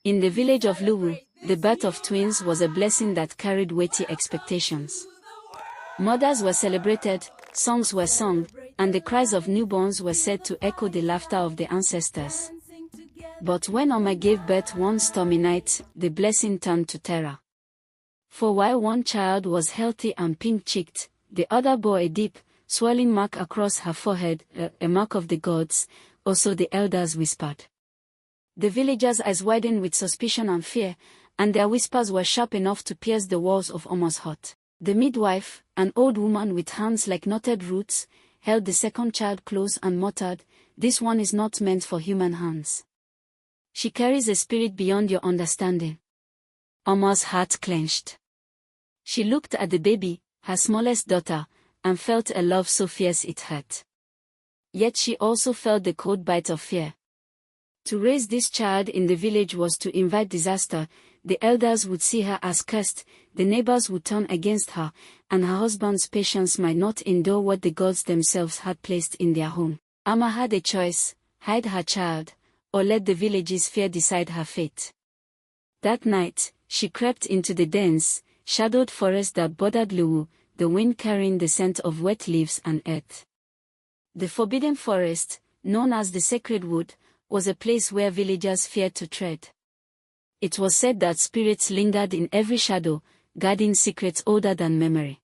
In the village of Luwu, the birth of twins was a blessing that carried weighty expectations. Mothers were celebrated, songs were sung, and the cries of newborns were said to echo the laughter of the ancestors. But when Oma gave birth one stormy night, the blessing turned to terror. For while one child was healthy and pink-cheeked, the other bore a deep, swelling mark across her forehead, a mark of the gods, or so the elders whispered. The villagers' eyes widened with suspicion and fear, and their whispers were sharp enough to pierce the walls of Oma's hut. The midwife, an old woman with hands like knotted roots, held the second child close and muttered, "This one is not meant for human hands. She carries a spirit beyond your understanding." Oma's heart clenched. She looked at the baby, her smallest daughter, and felt a love so fierce it hurt. Yet she also felt the cold bite of fear. To raise this child in the village was to invite disaster. The elders would see her as cursed, the neighbors would turn against her, and her husband's patience might not endure what the gods themselves had placed in their home. Amma had a choice: hide her child, or let the village's fear decide her fate. That night, she crept into the dense, shadowed forest that bordered Luwu, the wind carrying the scent of wet leaves and earth. The forbidden forest, known as the sacred wood, was a place where villagers feared to tread. It was said that spirits lingered in every shadow, guarding secrets older than memory.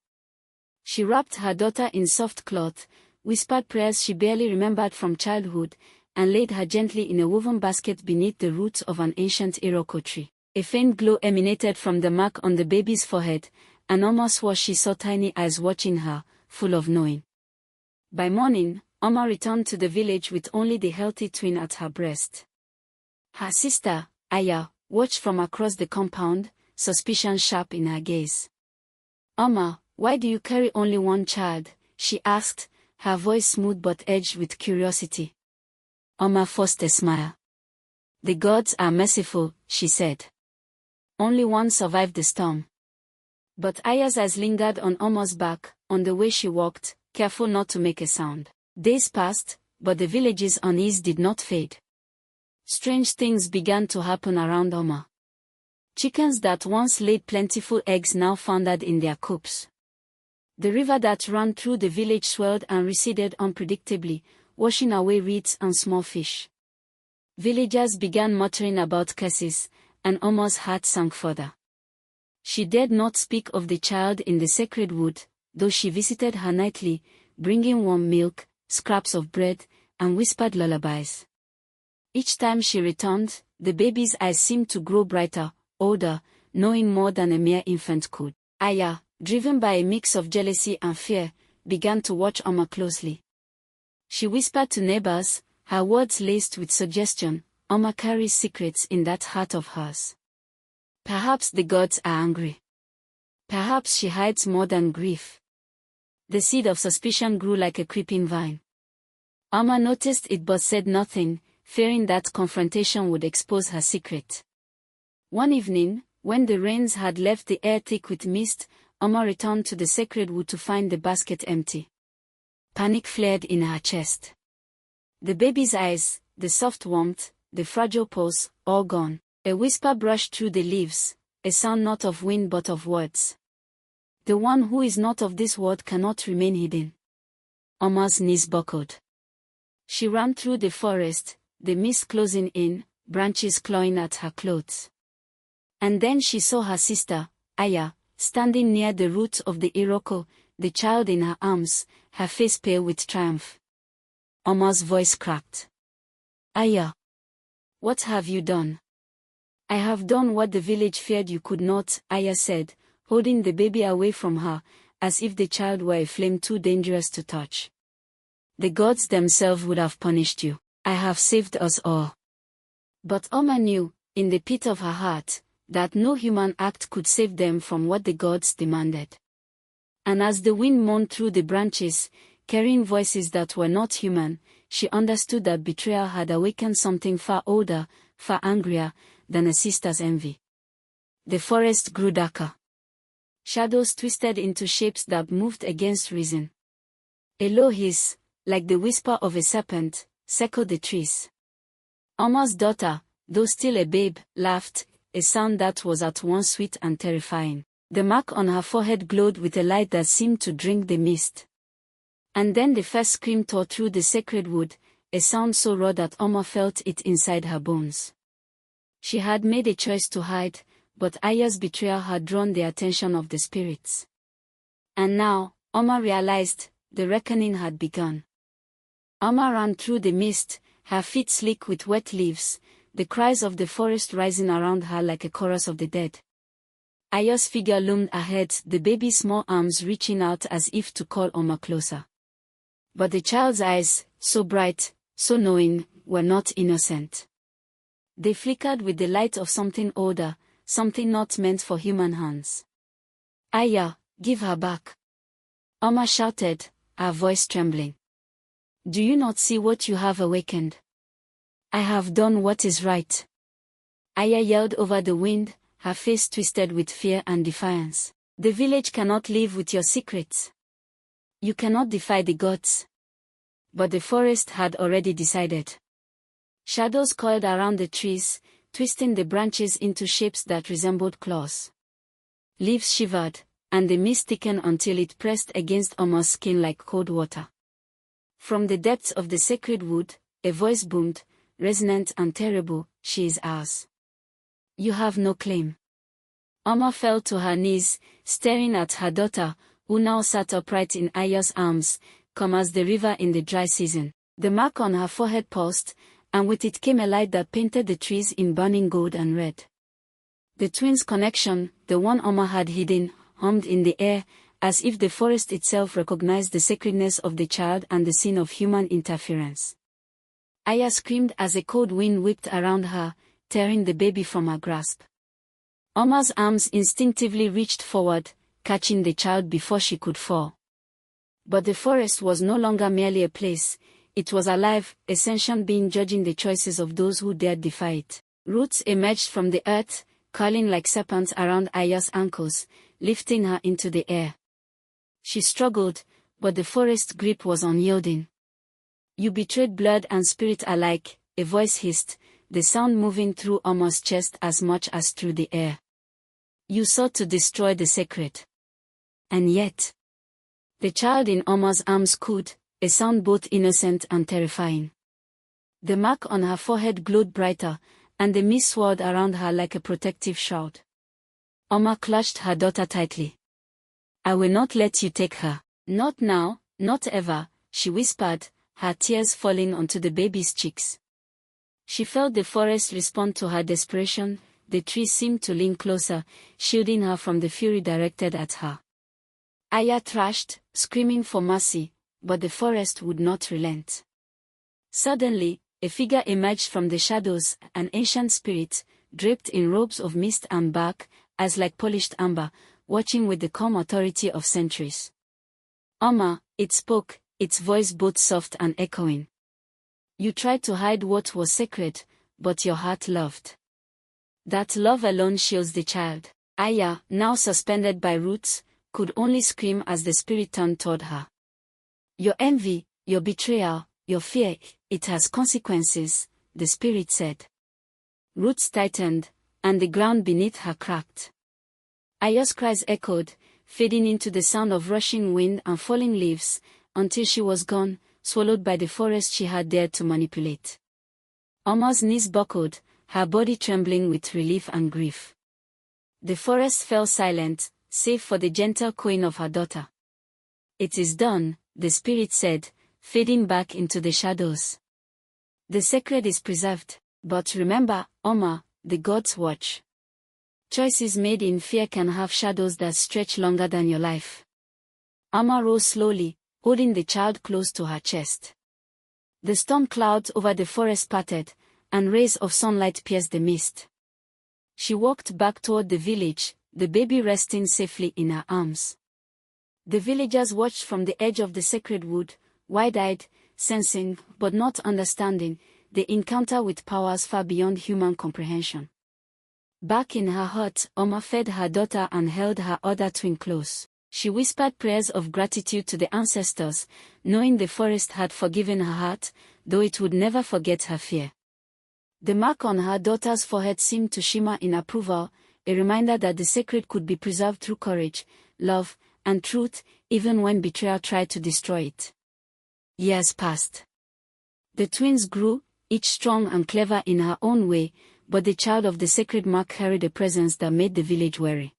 She wrapped her daughter in soft cloth, whispered prayers she barely remembered from childhood, and laid her gently in a woven basket beneath the roots of an ancient Iroko tree. A faint glow emanated from the mark on the baby's forehead, and Oma swore she saw tiny eyes watching her, full of knowing. By morning, Oma returned to the village with only the healthy twin at her breast. Her sister, Aya, watched from across the compound, suspicion sharp in her gaze. "Oma, why do you carry only one child?" she asked, her voice smooth but edged with curiosity. Oma forced a smile. "The gods are merciful," she said. "Only one survived the storm." But Aya's eyes lingered on Oma's back, on the way she walked, careful not to make a sound. Days passed, but the village's unease did not fade. Strange things began to happen around Oma. Chickens that once laid plentiful eggs now foundered in their coops. The river that ran through the village swelled and receded unpredictably, washing away reeds and small fish. Villagers began muttering about curses, and Oma's heart sank further. She dared not speak of the child in the sacred wood, though she visited her nightly, bringing warm milk, scraps of bread, and whispered lullabies. Each time she returned, the baby's eyes seemed to grow brighter, older, knowing more than a mere infant could. Aya, driven by a mix of jealousy and fear, began to watch Oma closely. She whispered to neighbors, her words laced with suggestion, "Oma carries secrets in that heart of hers. Perhaps the gods are angry. Perhaps she hides more than grief." The seed of suspicion grew like a creeping vine. Oma noticed it but said nothing, fearing that confrontation would expose her secret. One evening, when the rains had left the air thick with mist, Oma returned to the sacred wood to find the basket empty. Panic flared in her chest. The baby's eyes, the soft warmth, the fragile pulse, all gone. A whisper brushed through the leaves, a sound not of wind but of words. "The one who is not of this world cannot remain hidden." Oma's knees buckled. She ran through the forest, the mist closing in, branches clawing at her clothes. And then she saw her sister, Aya, standing near the roots of the Iroko, the child in her arms, her face pale with triumph. Oma's voice cracked. "Aya, what have you done?" "I have done what the village feared you could not," Aya said, holding the baby away from her, as if the child were a flame too dangerous to touch. "The gods themselves would have punished you. I have saved us all." But Oma knew, in the pit of her heart, that no human act could save them from what the gods demanded. And as the wind moaned through the branches, carrying voices that were not human, she understood that betrayal had awakened something far older, far angrier, than a sister's envy. The forest grew darker. Shadows twisted into shapes that moved against reason. A low hiss, like the whisper of a serpent, circled the trees. Oma's daughter, though still a babe, laughed, a sound that was at once sweet and terrifying. The mark on her forehead glowed with a light that seemed to drink the mist. And then the first scream tore through the sacred wood, a sound so raw that Oma felt it inside her bones. She had made a choice to hide, but Aya's betrayal had drawn the attention of the spirits. And now, Oma realized, the reckoning had begun. Oma ran through the mist, her feet slick with wet leaves, the cries of the forest rising around her like a chorus of the dead. Aya's figure loomed ahead, the baby's small arms reaching out as if to call Oma closer. But the child's eyes, so bright, so knowing, were not innocent. They flickered with the light of something older, something not meant for human hands. Aya, give her back. Oma shouted, her voice trembling. Do you not see what you have awakened? I have done what is right. Aya yelled over the wind, her face twisted with fear and defiance. The village cannot live with your secrets. You cannot defy the gods. But the forest had already decided. Shadows coiled around the trees, twisting the branches into shapes that resembled claws. Leaves shivered, and the mist thickened until it pressed against Oma's skin like cold water. From the depths of the sacred wood, a voice boomed, resonant and terrible, she is ours. You have no claim. Oma fell to her knees, staring at her daughter, who now sat upright in Aya's arms, calm as the river in the dry season. The mark on her forehead pulsed, and with it came a light that painted the trees in burning gold and red. The twins' connection, the one Oma had hidden, hummed in the air, as if the forest itself recognized the sacredness of the child and the sin of human interference. Aya screamed as a cold wind whipped around her, tearing the baby from her grasp. Oma's arms instinctively reached forward, catching the child before she could fall. But the forest was no longer merely a place, it was alive, a sentient being judging the choices of those who dared defy it. Roots emerged from the earth, curling like serpents around Aya's ankles, lifting her into the air. She struggled, but the forest's grip was unyielding. You betrayed blood and spirit alike, a voice hissed, the sound moving through Oma's chest as much as through the air. You sought to destroy the sacred. And yet, the child in Oma's arms could, a sound both innocent and terrifying. The mark on her forehead glowed brighter, and the mist swirled around her like a protective shroud. Oma clutched her daughter tightly. I will not let you take her. Not now, not ever, she whispered, her tears falling onto the baby's cheeks. She felt the forest respond to her desperation, the trees seemed to lean closer, shielding her from the fury directed at her. Aya thrashed, screaming for mercy, but the forest would not relent. Suddenly, a figure emerged from the shadows, an ancient spirit, draped in robes of mist and bark, eyes like polished amber, watching with the calm authority of centuries. Oma, it spoke, its voice both soft and echoing. You tried to hide what was sacred, but your heart loved. That love alone shields the child. Aya, now suspended by roots, could only scream as the spirit turned toward her. Your envy, your betrayal, your fear, it has consequences, the spirit said. Roots tightened, and the ground beneath her cracked. Aya's cries echoed, fading into the sound of rushing wind and falling leaves, until she was gone, swallowed by the forest she had dared to manipulate. Oma's knees buckled, her body trembling with relief and grief. The forest fell silent, save for the gentle cooing of her daughter. It is done, the spirit said, fading back into the shadows. The sacred is preserved, but remember, Oma, the gods watch. Choices made in fear can have shadows that stretch longer than your life. Oma rose slowly, holding the child close to her chest. The storm clouds over the forest parted, and rays of sunlight pierced the mist. She walked back toward the village, the baby resting safely in her arms. The villagers watched from the edge of the sacred wood, wide-eyed, sensing, but not understanding, the encounter with powers far beyond human comprehension. Back in her hut, Oma fed her daughter and held her other twin close. She whispered prayers of gratitude to the ancestors, knowing the forest had forgiven her heart, though it would never forget her fear. The mark on her daughter's forehead seemed to shimmer in approval, a reminder that the sacred could be preserved through courage, love, and truth, even when betrayal tried to destroy it. Years passed. The twins grew, each strong and clever in her own way, but the child of the sacred mark carried a presence that made the village wary.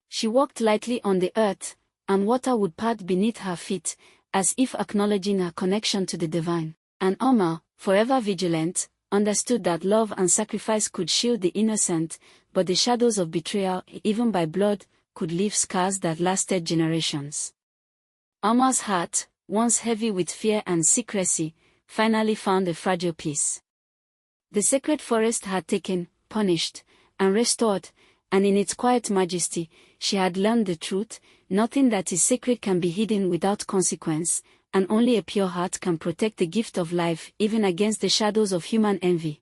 She walked lightly on the earth, and water would part beneath her feet, as if acknowledging her connection to the divine. And Oma, forever vigilant, understood that love and sacrifice could shield the innocent, but the shadows of betrayal, even by blood, could leave scars that lasted generations. Oma's heart, once heavy with fear and secrecy, finally found a fragile peace. The sacred forest had taken, punished, and restored, and in its quiet majesty, she had learned the truth: nothing that is sacred can be hidden without consequence, and only a pure heart can protect the gift of life even against the shadows of human envy.